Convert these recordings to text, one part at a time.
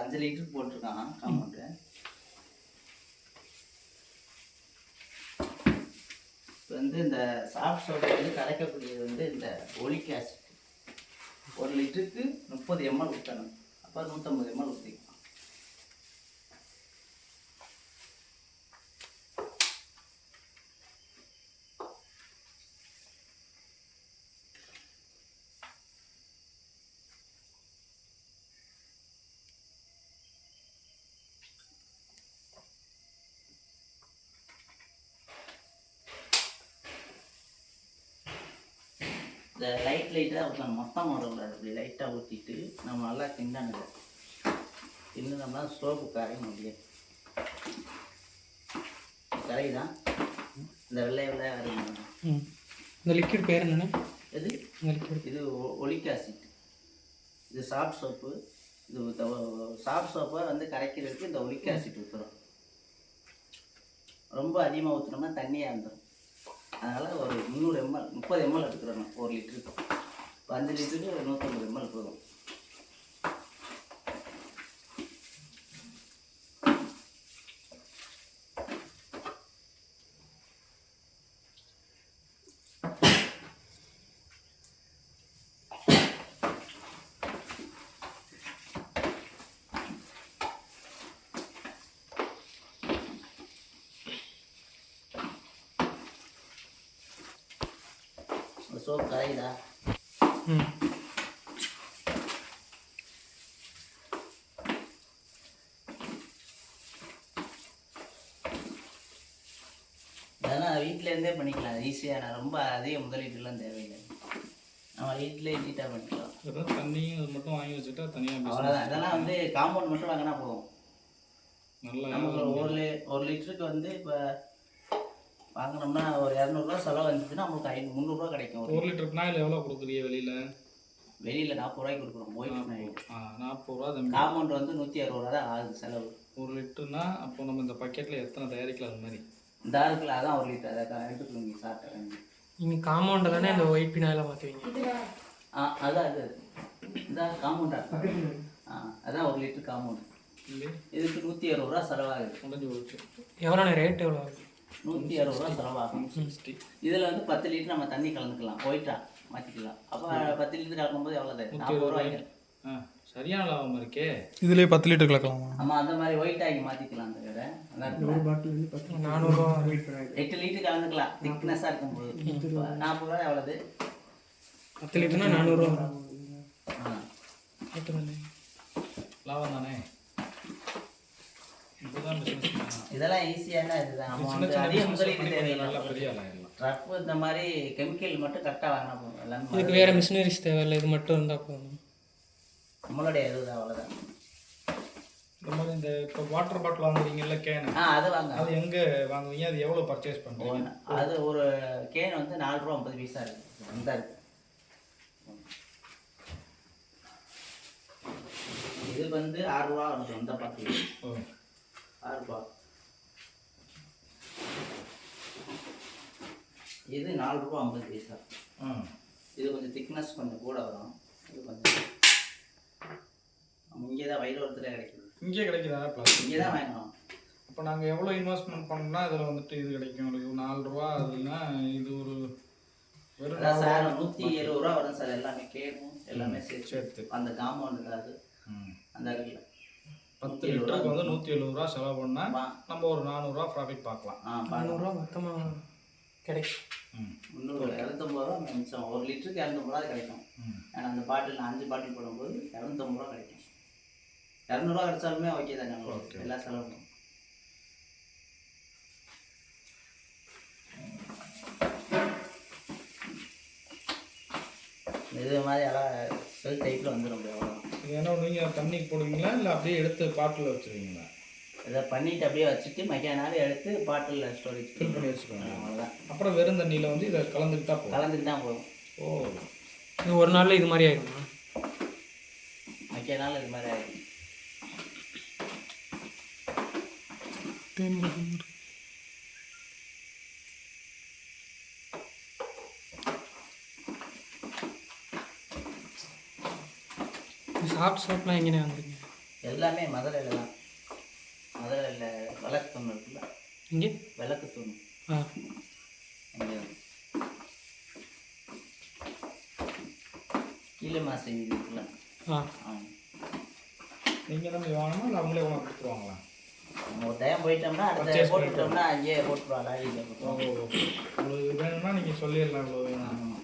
5 litre போட்டிருக்கான் compound. இப்போ வந்து இந்த சாஃப்ட் சோப்பை வந்து கரைக்கக்கூடியது வந்து இந்த ஒலிக் ஆசிட். 1 லிட்டருக்கு 30 ml ஊற்றணும். அப்போ 150 ml ஊற்றிக்கலாம். இந்த லைட்டாக ஊற்றணும், மொத்தமாக வரக்கூடாது. இப்படி லைட்டாக ஊற்றிட்டு நம்ம நல்லா கிண்டணுங்க. கிண்டினோம்னா சோப்பு கரையும் முடியாது. கரைதான் இந்த வெள்ளை வரையும். இந்த லிக்விட் பேர் என்னென்ன? எது இது ஒலிக் ஆசிட். இது சாஃப்ட் சோப்பு. இது சாஃப்ட் சோப்பை வந்து கரைக்கிறதுக்கு இந்த ஒலிக் ஆசிட் ஊற்றுறோம். ரொம்ப அதிகமாக ஊற்றினோம்னா தண்ணியாக இருந்துடும். அதனால் ஒரு 300 ml 30 ml எடுத்துக்கிறோம். 1 லிட்டருக்கு 5 லிட்டருக்கு 150 ml போதும். சோப்பு கரையுதா? அதெல்லாம் வீட்டிலேருந்தே பண்ணிக்கலாம் ஈஸியாக. நான் ரொம்ப அதிக முதலீட்டுலாம் தேவையில்லை. நம்ம வீட்டிலே நீட்டாக பண்ணிக்கலாம். தண்ணியும் அது மட்டும் வாங்கி வச்சுட்டா தனியாக அவ்வளோதான். இதெல்லாம் வந்து காம்பவுண்ட் மட்டும் வாங்கினா போதும். நல்லா நமக்கு 1 லிட்டருக்கு வந்து இப்போ வாங்கினோம்னா ஒரு 200 செலவு வந்துச்சுன்னா நம்மளுக்கு 300 கிடைக்கும். 1 லிட்டருக்குனா இல்லை எவ்வளோ கொடுக்குறீங்க வெளியில் 40 ரூபாய்க்கு கொடுக்குறோம். போயிட்டு 40 ரூபா. காம்பவுண்ட் வந்து 160 தான் ஆகுது செலவு. 1 லிட்டருனா அப்போ நம்ம இந்த பக்கெட்டில் எத்தனை தயாரிக்கலாம்? அது மாதிரி இந்த இருக்குல்ல, அதான் 1 லிட்டர். அதை எடுத்துக்கணும். நீங்கள் சாப்பிட்டேன் நீங்கள் காம்பவுண்டை தானே இந்த ஒயிட் பினாயில் மாற்றுவீங்க? அதான் அது இந்த காம்பவுண்டா? அதான் 1 லிட்டர் காம்பவுண்டு. இதுக்கு 160 ரூபா செலவாகுது. முடிஞ்சு போச்சு. எவ்வளோ ரேட்? எவ்வளோ? 160 ரூபா செலவாகும். இதில் வந்து 10 லிட்டர் நம்ம தண்ணி கலந்துக்கலாம். ஒயிட்டா மாற்றிக்கலாம். அப்போ 10 லிட்டர் கலக்கும்போது எவ்வளோ? 40 ரூபாய்க்கு. சரியான லாபம் இருக்கே. இதுலேயே 10 லிட்டர் கலக்கலாமா? ஆமாம், அந்த மாதிரி ஒயிட் ஆகி மாற்றிக்கலாம். அந்த கடை 400 ரூபா. 8 லிட்டர் கலந்துக்கலாம். திக்னஸாக இருக்கும்போது 40 ரூபா. எவ்வளவு? 10 லிட்டர்னா 400 ரூபா. லாபம் தானே. இதெல்லாம் ஈஸியான இதுதான். அதிக முதலீடு தேவையில்லை. ட்ரக் இந்த மாதிரி கெமிக்கல் மட்டும் கரெக்டாக வாங்கினா போதும். எல்லாமே இதுக்கு வேறு மிஷினரிஸ் தேவையில்லை. இது மட்டும் இருந்தால் போதும். நம்மளுடைய இதுதான், அவ்வளோதான். இந்த மாதிரி இந்த இப்போ வாட்டர் பாட்டில் வாங்குறீங்கல்ல, கேனு, அது வாங்க. அது எங்கே வாங்குவீங்க? அது எவ்வளோ பர்ச்சேஸ் பண்ணுறீங்க? அது ஒரு கேன் வந்து 4 ரூபா 50 பைசா இருக்குது. அந்த இருக்குது. இது வந்து 6 ரூபா வந்து அந்த பாட்டில் 6 ரூபா. இது 4 ரூபா 50 பைசா. இது கொஞ்சம் திக்னஸ் கொஞ்சம் கூட வரும். இது கொஞ்சம் இங்கே தான் வயிறுவரத்தில் கிடைக்குது. இங்கே கிடைக்குதா? இங்கே தான் வாங்கணும். அப்போ நாங்கள் எவ்வளோ இன்வெஸ்ட்மெண்ட் பண்ணோம்னா இதில் வந்துட்டு இது கிடைக்கும்? 4 ரூபா. அதுனா இது ஒரு வெறும் சார் 170 ரூபா வரும் சார். எல்லாமே கேட்கும், எல்லாமே சேர்த்து அந்த காம்பவுண்டுக்கு. அது அந்த இடத்துல 10 லிட்டருக்கு வந்து 170 ரூபா செலவு பண்ணால் நம்ம ஒரு 400 ரூபா ப்ராஃபிட் பார்க்கலாம். 400 ரூபா மொத்தமாக கிடைக்கும். 250 ரூபா மிச்சம். 1 லிட்டருக்கு 250 ரூபா கிடைக்கும். ஏன்னா அந்த பாட்டில் 5 பாட்டில் போடும்போது 250 ரூபா கிடைக்கும். 200 ரூபா கிடைச்சாலுமே ஓகே தானே உங்களுக்கு எல்லா செலவும். இது மாதிரி எல்லாம் செல் டைப்பில் வந்துடும். இது என்ன பண்ணுவீங்க? தண்ணிக்கு போடுவீங்களா இல்லை அப்படியே எடுத்து பாட்டில் வச்சுருவீங்களா? இதை பண்ணிவிட்டு அப்படியே வச்சுட்டு மக்கியானாலும் எடுத்து பாட்டிலில் ஸ்டோரேஜ் ஃபில் பண்ணி வச்சுக்கோங்க. அவ்வளோதான். அப்புறம் வெறும் தண்ணியில் வந்து இதை கலந்துக்கிட்டா போதும். இது ஒரு நாளில் இது மாதிரி ஆகிடுமா? மக்கியானாலும் இது மாதிரி ஆகிடும். சாஃப்ட் சோப்லாம் எங்கேயா வந்துருங்க? எல்லாமே மதுரையில் தான். மதுரையில் விளக்கு தூண் இருக்குல்ல, இங்கே விளக்கு தூண் ஆ இங்கே கீழே மாசை வீடு இருக்குல்ல. ஆ நீங்கள் தான் வாங்கணுமா இல்லை அவங்களே உனக்கு கொடுத்துருவாங்களா? நம்ம ஒரு டைம் போயிட்டோம்னா அடுத்த போட்டுட்டோம்னா அங்கேயே போட்டுருவா லாரியில் போட்டுருவோம். உங்களுக்கு வேணும்னா நீங்கள் சொல்லிடலாம் இவ்வளோ வேணும்.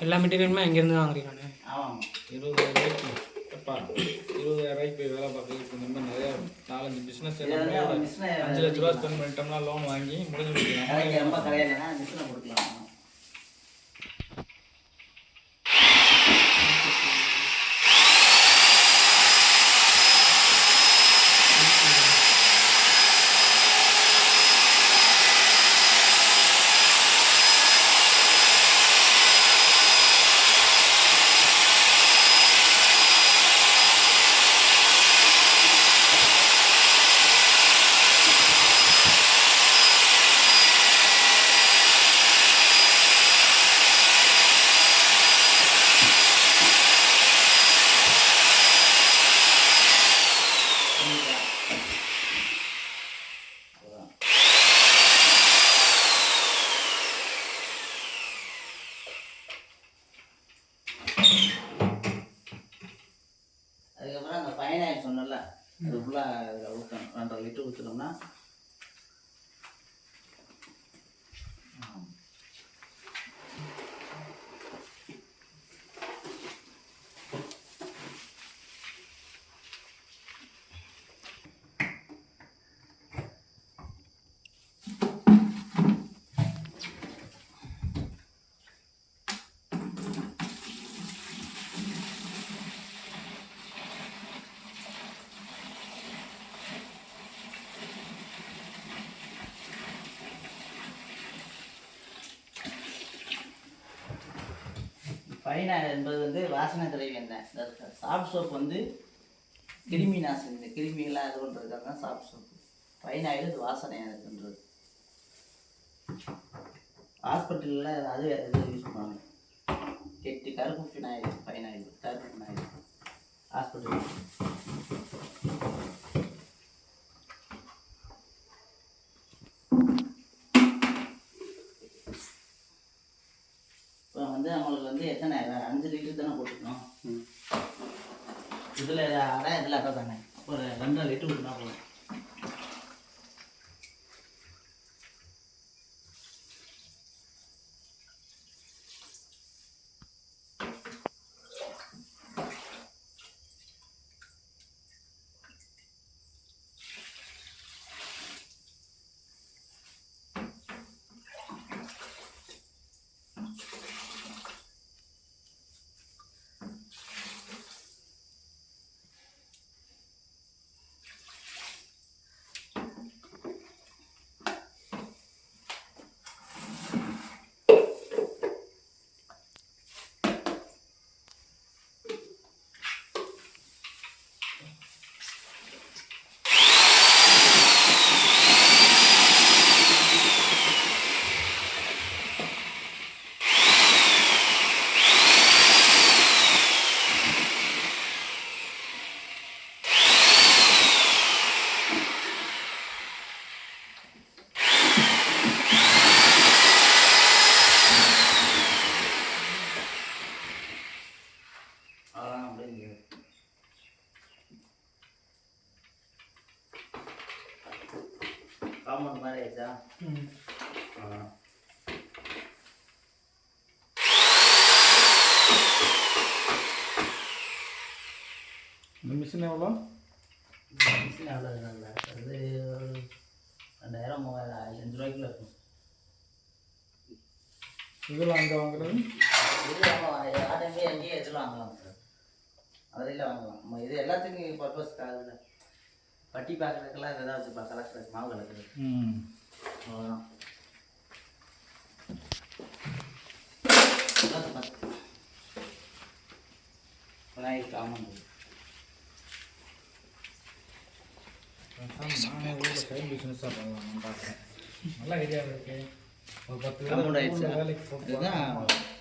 எல்லா மெட்டீரியலுமே அங்கேருந்து வாங்குறீங்கண்ணே? ஆமாம். 20,000 எப்பா 20,000 போய் வேலை பார்க்குறதுக்கு இந்த மாதிரி நிறையா 4-5 பிஸ்னஸ் 5 லட்ச ரூபா ஸ்பெண்ட் பண்ணிட்டோம்னா லோன் வாங்கி முடிஞ்சு கொடுக்கலாம். ரொம்ப கடையிலனா மிஷினை கொடுக்கலாம். அதுக்கப்புறம் அந்த ஃபைன் ஆயில் சொன்னல, அது ஃபுல்லாக அதில் ஊற்றணும். 2.5 லிட்டர் ஊற்றினோம்னா ஃபைன் ஆயில் என்பது வந்து வாசனை திரவியம் எண்ணெய். இந்த சாஃப்ட் சோப் வந்து கிருமி நாசினி, இந்த கிருமிகளாக இது பண்ணுறதுக்காக தான் சாஃப்ட் சோப்பு. ஃபைன் ஆயில் இது வாசனையாக இருக்குன்றது. ஹாஸ்பிட்டலில் அது இது யூஸ் பண்ணுவாங்க. கருப்பு ஃபினாயில், ஃபைன் ஆயில், கருப்பு ஃபினாயில் ஹாஸ்பிட்டல். இப்போ வந்து நம்மளுக்கு வந்து எத்தனை 5 லிட்டர் தானே போட்டுக்கணும். இதில் அரை, இதில் அரை தானே. ஒரு 2.5 லிட்டர் ஊற்றினா போதும். காம்பவுண்ட் மாதிரி ஆயிடுச்சா? இந்த மிஷின் எவ்வளோ? மிஷின் எவ்வளோ இல்லை, அது 2000 3000 5 ரூபாய்க்குள்ள இருக்கும். இதெல்லாம் அங்கே வாங்குறது? இது ஆட்டமே அங்கேயே எதில் வாங்கலாம் சார், அதில் வாங்கலாம். நம்ம இது எல்லாத்துக்கும் பர்பஸ்க்கு ஆகுது. பட்டி பார்க்குறதுக்கெல்லாம் இதை தான் வச்சுப்பா, கலக்கிறது, மாவு கலக்கிறது. அவ்வளோதான். விநாயகர் காமன் நானே ஊரில் சைட் பிஸ்னஸாக பண்ணலாம் நான் பார்க்குறேன். நல்ல ஐடியாவில் இருக்கு. ஒரு 10 வேலைக்கு போட்டு